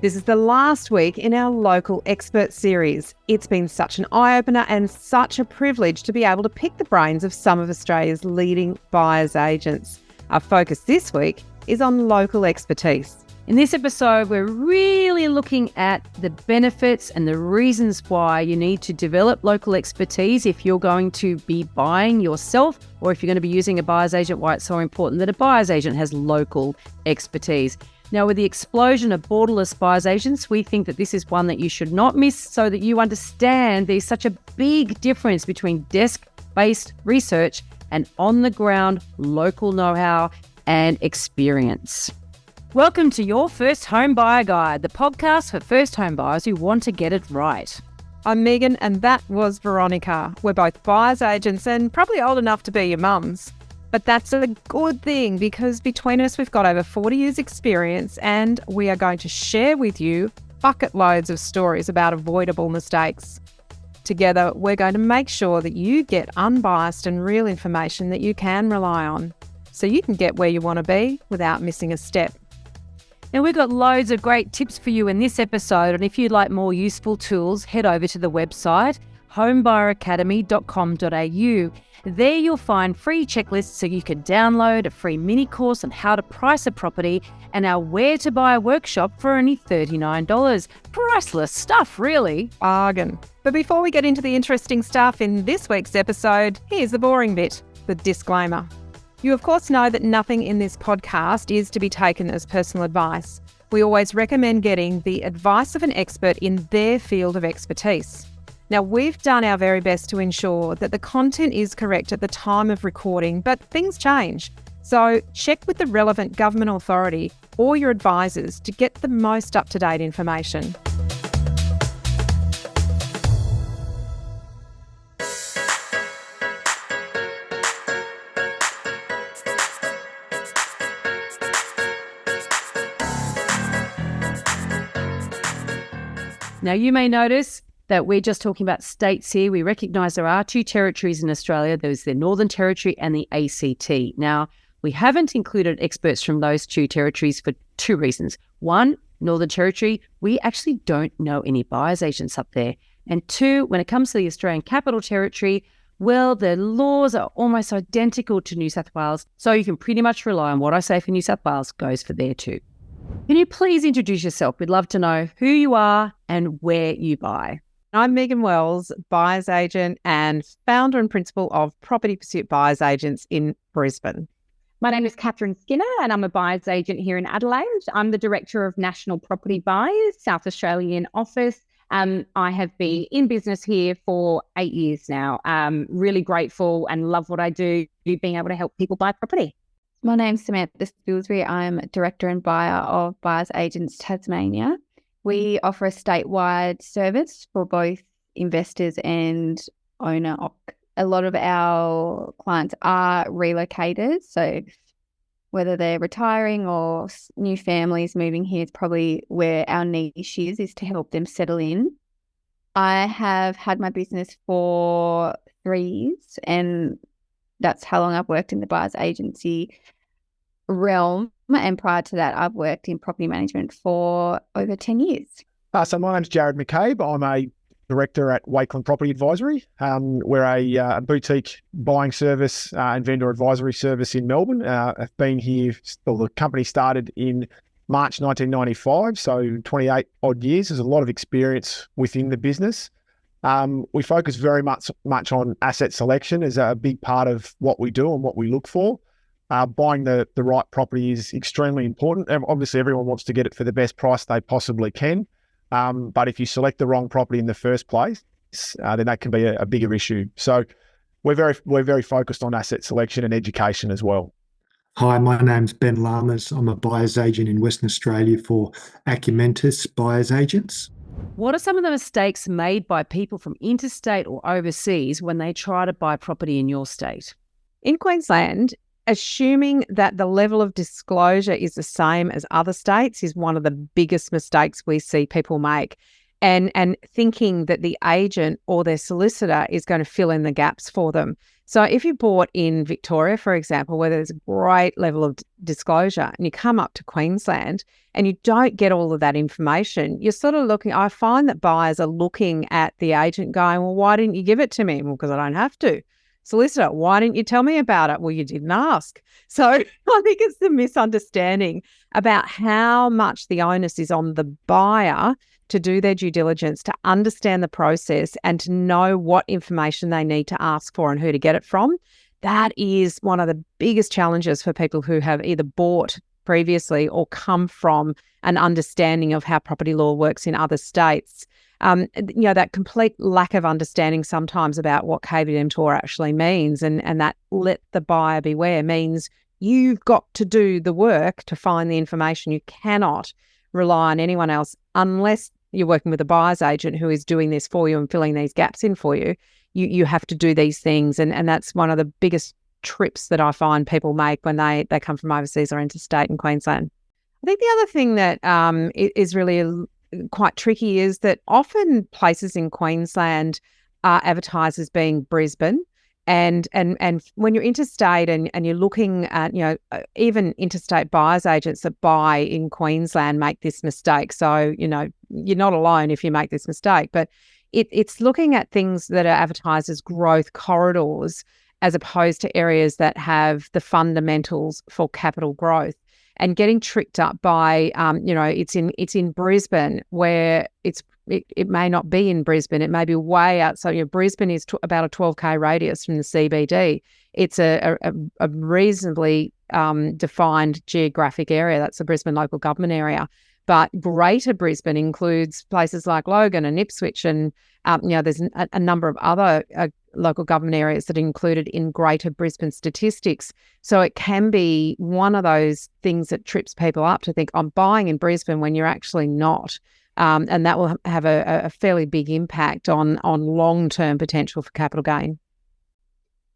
This is the last week in our local expert series. It's been such an eye-opener and such a privilege to be able to pick the brains of some of Australia's leading buyer's agents. Our focus this week is on local expertise. In this episode, we're really looking at the benefits and the reasons why you need to develop local expertise if you're going to be buying yourself or if you're going to be using a buyer's agent, why it's so important that a buyer's agent has local expertise. Now, with the explosion of borderless buyer's agents, we think that this is one that you should not miss so that you understand there's such a big difference between desk-based research and on-the-ground local know-how and experience. Welcome to Your First Home Buyer Guide, the podcast for first home buyers who want to get it right. I'm Megan and that was Veronica. We're both buyer's agents and probably old enough to be your mums. But that's a good thing because between us we've got over 40 years experience and we are going to share with you bucket loads of stories about avoidable mistakes. Together we're going to make sure that you get unbiased and real information that you can rely on so you can get where you want to be without missing a step. Now, we've got loads of great tips for you in this episode, and if you'd like more useful tools, head over to the website homebuyeracademy.com.au. There you'll find free checklists so you can download a free mini course on how to price a property and our Where to Buy workshop for only $39. Priceless stuff, really. Bargain. But before we get into the interesting stuff in this week's episode, here's the boring bit, the disclaimer. You of course know that nothing in this podcast is to be taken as personal advice. We always recommend getting the advice of an expert in their field of expertise. Now, we've done our very best to ensure that the content is correct at the time of recording, but things change. So check with the relevant government authority or your advisors to get the most up-to-date information. Now, you may notice that we're just talking about states here. We recognise there are two territories in Australia. There's the Northern Territory and the ACT. Now, we haven't included experts from those two territories for two reasons. One, Northern Territory, we actually don't know any buyer's agents up there. And two, when it comes to the Australian Capital Territory, well, the laws are almost identical to New South Wales. So you can pretty much rely on what I say for New South Wales goes for there too. Can you please introduce yourself? We'd love to know who you are and where you buy. I'm Megan Wells, buyer's agent and founder and principal of Property Pursuit Buyers Agents in Brisbane. My name is Catherine Skinner and I'm a buyer's agent here in Adelaide. I'm the Director of National Property Buyers, South Australian office. I have been in business here for 8 years now. Really grateful and love what I do, being able to help people buy property. My name's Samantha Spilsbury. I'm Director and Buyer of Buyers Agents Tasmania. We offer a statewide service for both investors and owner. A lot of our clients are relocators, so whether they're retiring or new families moving here, it's probably where our niche is to help them settle in. I have had my business for 3 years and that's how long I've worked in the buyer's agency realm. And prior to that, I've worked in property management for over 10 years. So my name's Jared McCabe. I'm a director at Wakeland Property Advisory. We're a boutique buying service and vendor advisory service in Melbourne. I've been here, the company started in March 1995, so 28 odd years. There's a lot of experience within the business. We focus very much on asset selection as a big part of what we do and what we look for. Buying the right property is extremely important. And obviously, everyone wants to get it for the best price they possibly can. But if you select the wrong property in the first place, then that can be a bigger issue. So we're very focused on asset selection and education as well. Hi, my name's Ben Lamas. I'm a buyer's agent in Western Australia for Acumentis Buyers Agents. What are some of the mistakes made by people from interstate or overseas when they try to buy property in your state? In Queensland, assuming that the level of disclosure is the same as other states is one of the biggest mistakes we see people make. And thinking that the agent or their solicitor is going to fill in the gaps for them. So if you bought in Victoria, for example, where there's a great level of disclosure, and you come up to Queensland and you don't get all of that information, you're sort of looking, I find that buyers are looking at the agent going, well, why didn't you give it to me? Well, because I don't have to. Solicitor, why didn't you tell me about it? Well, you didn't ask. So I think it's the misunderstanding about how much the onus is on the buyer to do their due diligence, to understand the process and to know what information they need to ask for and who to get it from. That is one of the biggest challenges for people who have either bought previously or come from an understanding of how property law works in other states. That complete lack of understanding sometimes about what caveat emptor actually means and that let the buyer beware means you've got to do the work to find the information. You cannot rely on anyone else unless you're working with a buyer's agent who is doing this for you and filling these gaps in for you. You have to do these things. And that's one of the biggest trips that I find people make when they come from overseas or interstate in Queensland. I think the other thing that is really quite tricky is that often places in Queensland are advertised as being Brisbane. And when you're interstate and you're looking at, even interstate buyers agents that buy in Queensland make this mistake. So, you're not alone if you make this mistake, but it's looking at things that are advertised as growth corridors as opposed to areas that have the fundamentals for capital growth. And getting tricked up by, it's in Brisbane where it may not be in Brisbane. It may be way outside. Brisbane is about a 12K radius from the CBD. It's a reasonably defined geographic area. That's the Brisbane local government area. But Greater Brisbane includes places like Logan and Ipswich and, there's a number of other local government areas that are included in Greater Brisbane statistics. So it can be one of those things that trips people up to think, I'm buying in Brisbane when you're actually not. And that will have a fairly big impact on long-term potential for capital gain.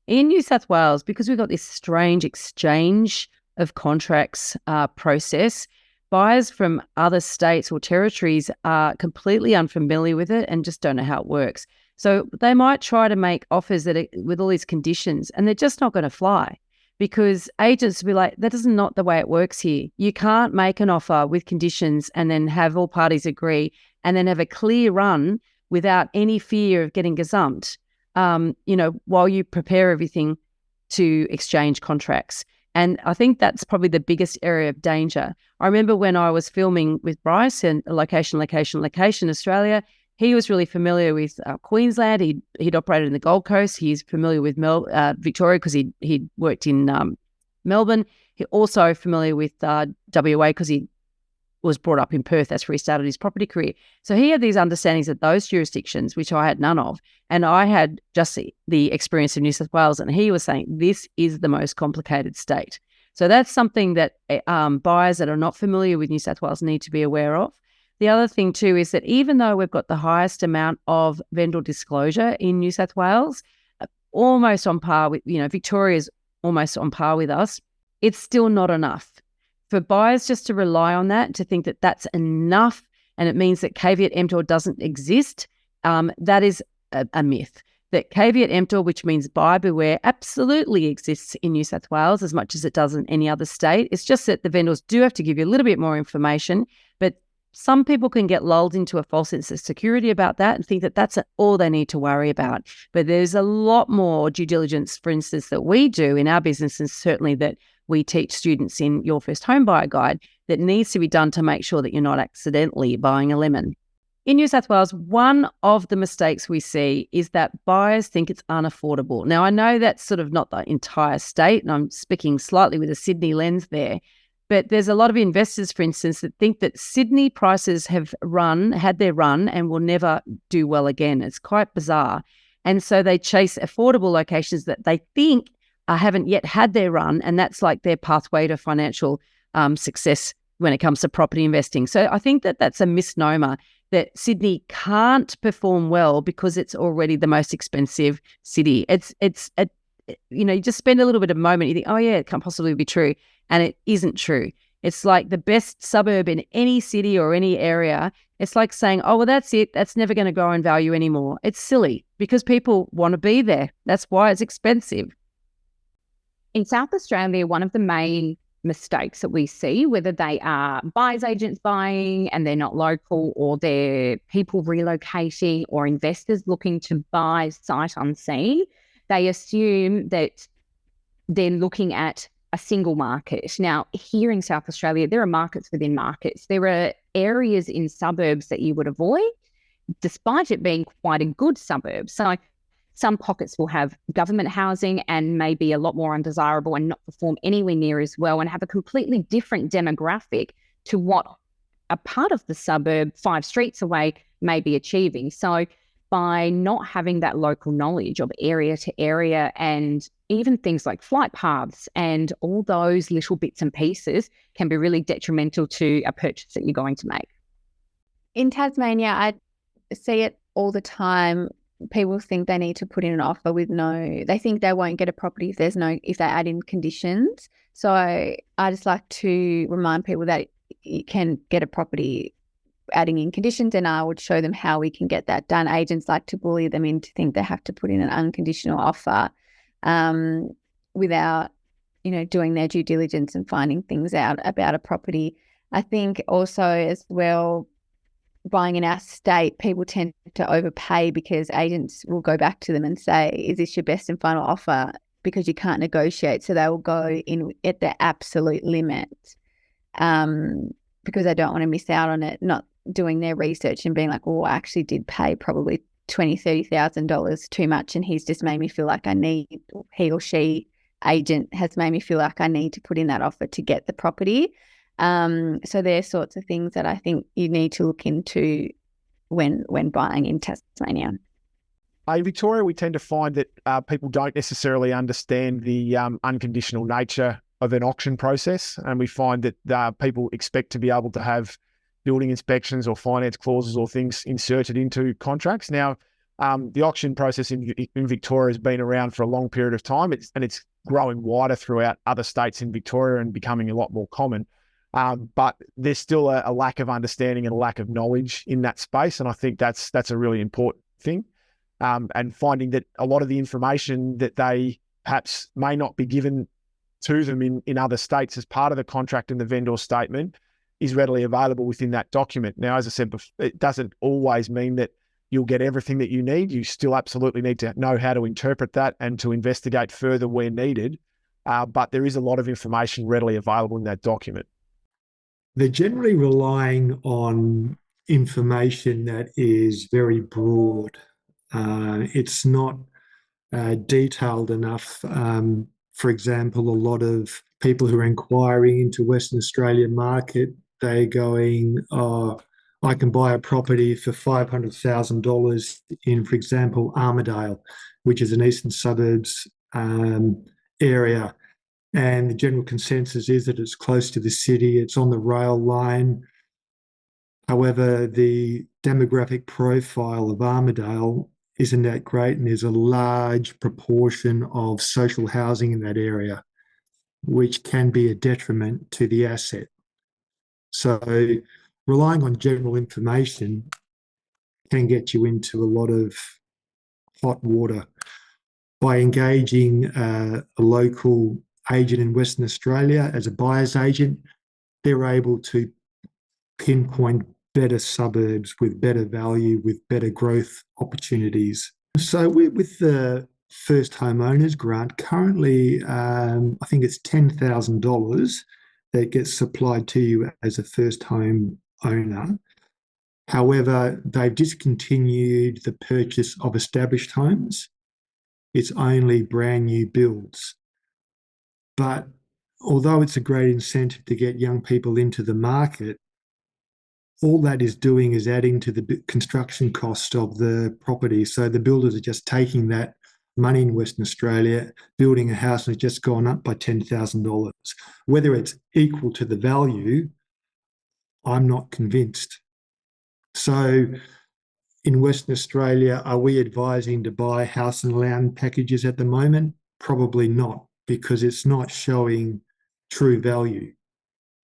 In New South Wales, because we've got this strange exchange of contracts process, buyers from other states or territories are completely unfamiliar with it and just don't know how it works. So they might try to make offers with all these conditions and they're just not going to fly because agents will be like, that is not the way it works here. You can't make an offer with conditions and then have all parties agree and then have a clear run without any fear of getting gazumped, while you prepare everything to exchange contracts. And I think that's probably the biggest area of danger. I remember when I was filming with Bryce in Location, Australia, he was really familiar with Queensland. He'd operated in the Gold Coast. He's familiar with Victoria because he'd worked in Melbourne. He also familiar with WA because he was brought up in Perth. That's where he started his property career. So he had these understandings of those jurisdictions, which I had none of. And I had just the experience of New South Wales. And he was saying, this is the most complicated state. So that's something that buyers that are not familiar with New South Wales need to be aware of. The other thing too is that even though we've got the highest amount of vendor disclosure in New South Wales, almost on par with, Victoria's almost on par with us, it's still not enough. For buyers just to rely on that, to think that that's enough and it means that caveat emptor doesn't exist, that is a myth. That caveat emptor, which means buyer beware, absolutely exists in New South Wales as much as it does in any other state. It's just that the vendors do have to give you a little bit more information, but some people can get lulled into a false sense of security about that and think that that's all they need to worry about. But there's a lot more due diligence, for instance, that we do in our business, and certainly that we teach students in Your First Home Buyer Guide, that needs to be done to make sure that you're not accidentally buying a lemon. In New South Wales, one of the mistakes we see is that buyers think it's unaffordable. Now, I know that's sort of not the entire state, and I'm speaking slightly with a Sydney lens there, but there's a lot of investors, for instance, that think that Sydney prices have had their run and will never do well again. It's quite bizarre. And so they chase affordable locations that they think haven't yet had their run, and that's like their pathway to financial success when it comes to property investing. So I think that that's a misnomer, that Sydney can't perform well because it's already the most expensive city. You just spend a little bit of a moment, you think, oh yeah, it can't possibly be true. And it isn't true. It's like the best suburb in any city or any area. It's like saying, oh, well, that's it. That's never going to grow in value anymore. It's silly because people want to be there. That's why it's expensive. In South Australia, one of the main mistakes that we see, whether they are buyers agents buying and they're not local, or they're people relocating, or investors looking to buy sight unseen, they assume that they're looking at a single market. Now, here in South Australia, there are markets within markets. There are areas in suburbs that you would avoid, despite it being quite a good suburb. So some pockets will have government housing and may be a lot more undesirable and not perform anywhere near as well, and have a completely different demographic to what a part of the suburb 5 streets away may be achieving. So by not having that local knowledge of area to area, and even things like flight paths and all those little bits and pieces, can be really detrimental to a purchase that you're going to make. In Tasmania, I see it all the time. People think they need to put in an offer with they think they won't get a property if they add in conditions. So I just like to remind people that you can get a property adding in conditions, and I would show them how we can get that done. Agents like to bully them into think they have to put in an unconditional offer without, doing their due diligence and finding things out about a property. I think also as well, buying in our state, people tend to overpay because agents will go back to them and say, is this your best and final offer? Because you can't negotiate. So they will go in at the absolute limit because they don't want to miss out on it, not doing their research and being like, oh, I actually did pay probably $20,000, $30,000 too much, and he's just made me feel like he or she agent has made me feel like I need to put in that offer to get the property. So there are sorts of things that I think you need to look into when buying in Tasmania. In Victoria, we tend to find that people don't necessarily understand the unconditional nature of an auction process, and we find that people expect to be able to have building inspections or finance clauses or things inserted into contracts. Now, the auction process in Victoria has been around for a long period of time, and it's growing wider throughout other states in Victoria and becoming a lot more common. But there's still a lack of understanding and a lack of knowledge in that space. And I think that's a really important thing. And finding that a lot of the information that they perhaps may not be given to them in other states as part of the contract and the vendor statement is readily available within that document. Now, as I said before, it doesn't always mean that you'll get everything that you need. You still absolutely need to know how to interpret that and to investigate further where needed. But there is a lot of information readily available in that document. They're generally relying on information that is very broad. It's not detailed enough. For example, a lot of people who are inquiring into Western Australian market, they're going, I can buy a property for $500,000 in, for example, Armidale, which is an eastern suburbs area. And the general consensus is that it's close to the city, it's on the rail line. However, the demographic profile of Armidale isn't that great, and there's a large proportion of social housing in that area, which can be a detriment to the asset. So relying on general information can get you into a lot of hot water. By engaging a local agent in Western Australia as a buyer's agent, they're able to pinpoint better suburbs with better value, with better growth opportunities. So with the first homeowners grant, currently I think it's $10,000 that gets supplied to you as a first home owner. However, they've discontinued the purchase of established homes. It's only brand new builds. But although it's a great incentive to get young people into the market, all that is doing is adding to the construction cost of the property. So the builders are just taking that money in Western Australia, building a house and it's just gone up by $10,000. Whether it's equal to the value, I'm not convinced. So in Western Australia, are we advising to buy house and land packages at the moment? Probably not, because it's not showing true value.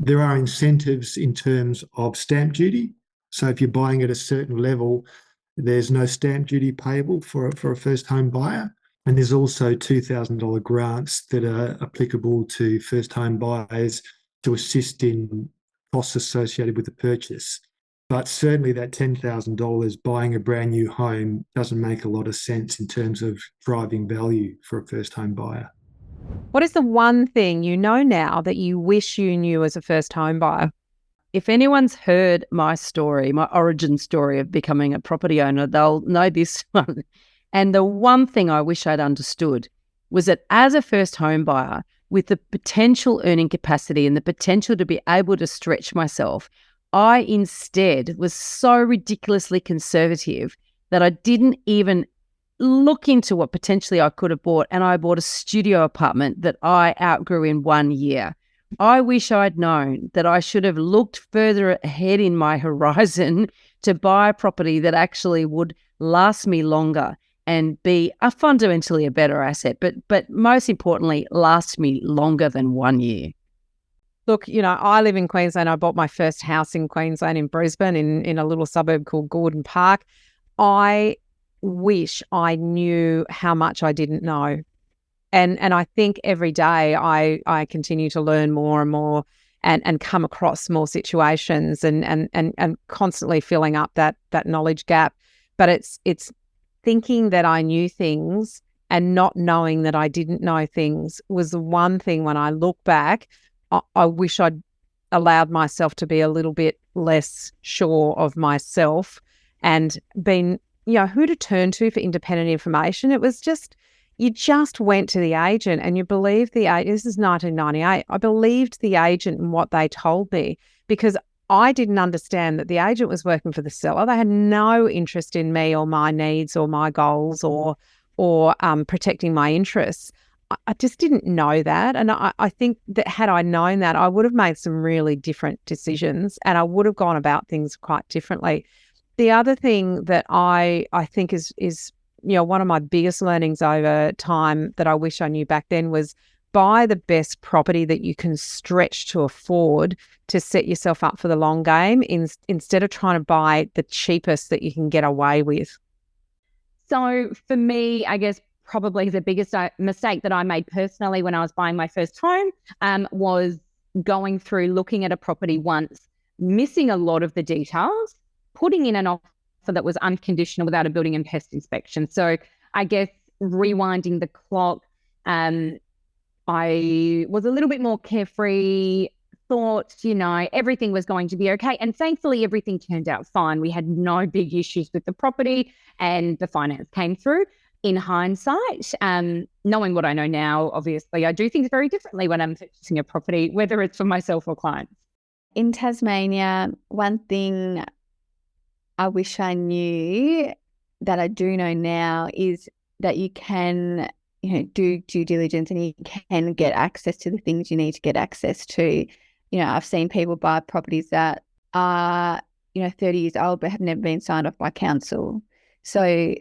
There are incentives in terms of stamp duty. So if you're buying at a certain level, there's no stamp duty payable for a first home buyer. And there's also $2,000 grants that are applicable to first home buyers to assist in costs associated with the purchase. But certainly that $10,000 buying a brand new home doesn't make a lot of sense in terms of driving value for a first home buyer. What is the one thing you know now that you wish you knew as a first home buyer? If anyone's heard my story, my origin story of becoming a property owner, they'll know this one. And the one thing I wish I'd understood was that as a first home buyer, with the potential earning capacity and the potential to be able to stretch myself, I instead was so ridiculously conservative that I didn't even look into what potentially I could have bought, and I bought a studio apartment that I outgrew in 1 year. I wish I'd known that I should have looked further ahead in my horizon to buy a property that actually would last me longer and be fundamentally a better asset, but most importantly, last me longer than 1 year. Look, I live in Queensland. I bought my first house in Queensland, in Brisbane, in a little suburb called Gordon Park. I wish I knew how much I didn't know. And I think every day I continue to learn more and more and come across more situations and constantly filling up that knowledge gap. But it's thinking that I knew things and not knowing that I didn't know things was the one thing when I look back, I wish I'd allowed myself to be a little bit less sure of myself and been, who to turn to for independent information. It was just, you just went to the agent and you believed the agent. This is 1998. I believed the agent and what they told me because I didn't understand that the agent was working for the seller. They had no interest in me or my needs or my goals or protecting my interests. I just didn't know that. And I think that had I known that, I would have made some really different decisions and I would have gone about things quite differently. The other thing that I think is one of my biggest learnings over time that I wish I knew back then was buy the best property that you can stretch to afford to set yourself up for the long game instead of trying to buy the cheapest that you can get away with. So for me, I guess probably the biggest mistake that I made personally when I was buying my first home was going through looking at a property once, missing a lot of the details, putting in an offer that was unconditional without a building and pest inspection. So I guess rewinding the clock, I was a little bit more carefree, thought, everything was going to be okay. And thankfully, everything turned out fine. We had no big issues with the property and the finance came through. In hindsight, knowing what I know now, obviously, I do things very differently when I'm purchasing a property, whether it's for myself or clients. In Tasmania, one thing I wish I knew that I do know now is that you can, do due diligence and you can get access to the things you need to get access to. I've seen people buy properties that are, 30 years old but have never been signed off by council. So,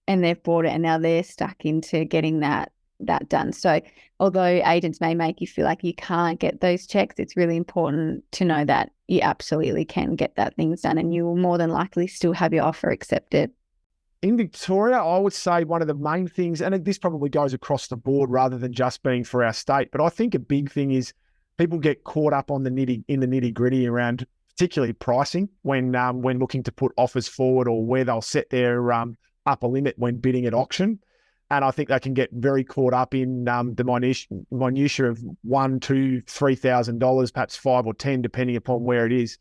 and they've bought it and now they're stuck into getting that done. So although agents may make you feel like you can't get those checks, it's really important to know that you absolutely can get that things done and you will more than likely still have your offer accepted. In Victoria, I would say one of the main things, and this probably goes across the board rather than just being for our state, but I think a big thing is people get caught up on the nitty gritty around particularly pricing when looking to put offers forward or where they'll set their upper limit when bidding at auction. And I think they can get very caught up in the minutiae of $1,000, $2,000, $3,000, perhaps $5,000 or $10,000, depending upon where it is,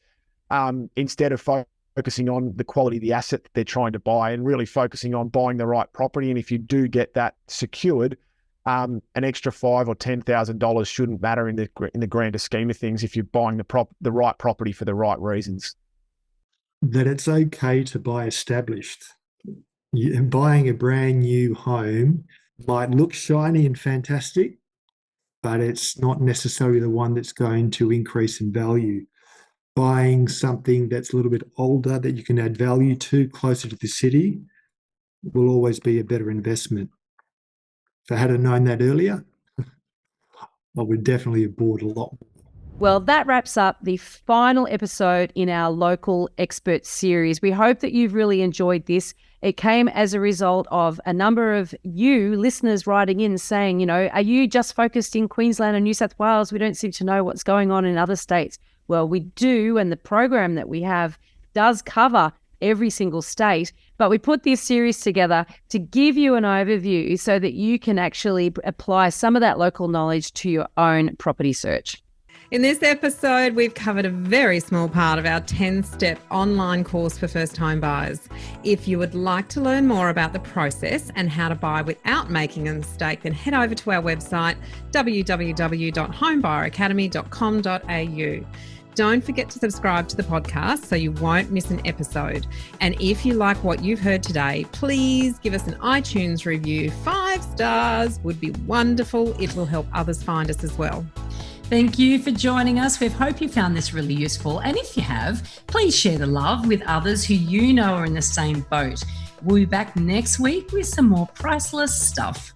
instead of focusing on the quality of the asset that they're trying to buy and really focusing on buying the right property. And if you do get that secured, an extra $5,000 or $10,000 shouldn't matter in the grander scheme of things if you're buying the right property for the right reasons. That it's okay to buy established. Buying a brand new home might look shiny and fantastic, but it's not necessarily the one that's going to increase in value. Buying something that's a little bit older that you can add value to closer to the city will always be a better investment. If I had known that earlier, I would definitely have bought a lot more. Well, that wraps up the final episode in our local expert series. We hope that you've really enjoyed this. It came as a result of a number of you listeners writing in saying, are you just focused in Queensland and New South Wales? We don't seem to know what's going on in other states. Well, we do, and the program that we have does cover every single state, but we put this series together to give you an overview so that you can actually apply some of that local knowledge to your own property search. In this episode, we've covered a very small part of our 10-step online course for first-time buyers. If you would like to learn more about the process and how to buy without making a mistake, then head over to our website, www.homebuyeracademy.com.au. Don't forget to subscribe to the podcast so you won't miss an episode. And if you like what you've heard today, please give us an iTunes review. 5 stars would be wonderful. It will help others find us as well. Thank you for joining us. We hope you found this really useful. And if you have, please share the love with others who you know are in the same boat. We'll be back next week with some more priceless stuff.